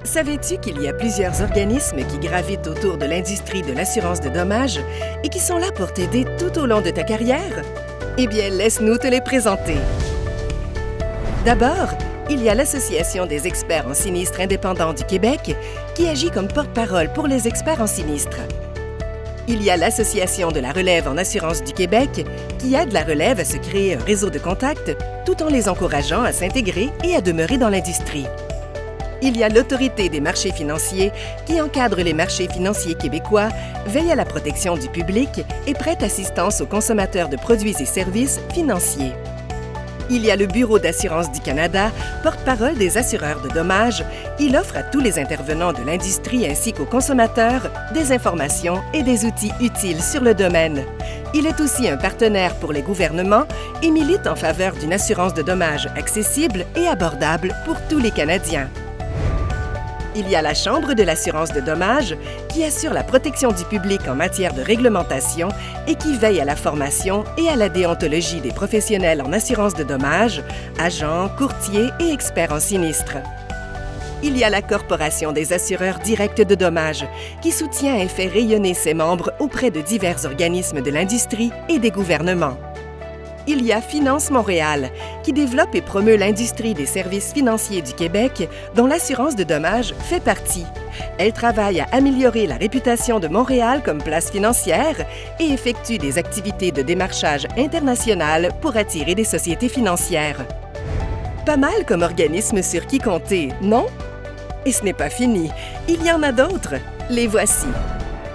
Savais-tu qu'il y a plusieurs organismes qui gravitent autour de l'industrie de l'assurance de dommages et qui sont là pour t'aider tout au long de ta carrière? Eh bien, laisse-nous te les présenter. D'abord, il y a l'Association des experts en sinistres indépendants du Québec qui agit comme porte-parole pour les experts en sinistres. Il y a l'Association de la relève en assurance du Québec qui aide la relève à se créer un réseau de contacts tout en les encourageant à s'intégrer et à demeurer dans l'industrie. Il y a l'Autorité des marchés financiers qui encadre les marchés financiers québécois, veille à la protection du public et prête assistance aux consommateurs de produits et services financiers. Il y a le Bureau d'assurance du Canada, porte-parole des assureurs de dommages. Il offre à tous les intervenants de l'industrie ainsi qu'aux consommateurs des informations et des outils utiles sur le domaine. Il est aussi un partenaire pour les gouvernements et milite en faveur d'une assurance de dommages accessible et abordable pour tous les Canadiens. Il y a la Chambre de l'assurance de dommages qui assure la protection du public en matière de réglementation et qui veille à la formation et à la déontologie des professionnels en assurance de dommages, agents, courtiers et experts en sinistres. Il y a la Corporation des assureurs directs de dommages qui soutient et fait rayonner ses membres auprès de divers organismes de l'industrie et des gouvernements. Il y a Finance Montréal, qui développe et promeut l'industrie des services financiers du Québec, dont l'assurance de dommages fait partie. Elle travaille à améliorer la réputation de Montréal comme place financière et effectue des activités de démarchage international pour attirer des sociétés financières. Pas mal comme organisme sur qui compter, non? Et ce n'est pas fini, il y en a d'autres. Les voici.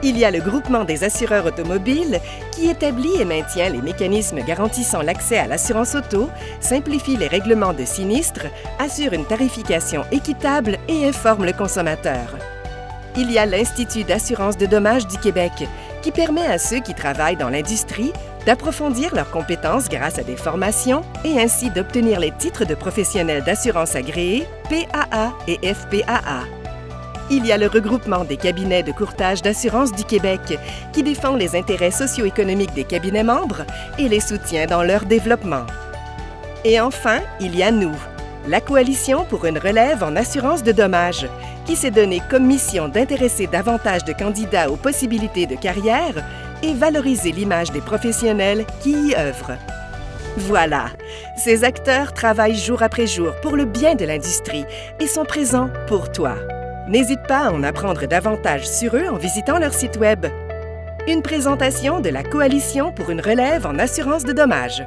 Il y a le Groupement des assureurs automobiles qui établit et maintient les mécanismes garantissant l'accès à l'assurance auto, simplifie les règlements de sinistres, assure une tarification équitable et informe le consommateur. Il y a l'Institut d'assurance de dommages du Québec qui permet à ceux qui travaillent dans l'industrie d'approfondir leurs compétences grâce à des formations et ainsi d'obtenir les titres de professionnels d'assurance agréés, PAA et FPAA. Il y a le regroupement des cabinets de courtage d'assurance du Québec qui défend les intérêts socio-économiques des cabinets membres et les soutient dans leur développement. Et enfin, il y a nous, la Coalition pour une relève en assurance de dommages, qui s'est donné comme mission d'intéresser davantage de candidats aux possibilités de carrière et valoriser l'image des professionnels qui y œuvrent. Voilà, ces acteurs travaillent jour après jour pour le bien de l'industrie et sont présents pour toi. N'hésite pas à en apprendre davantage sur eux en visitant leur site Web. Une présentation de la Coalition pour une relève en assurance de dommages.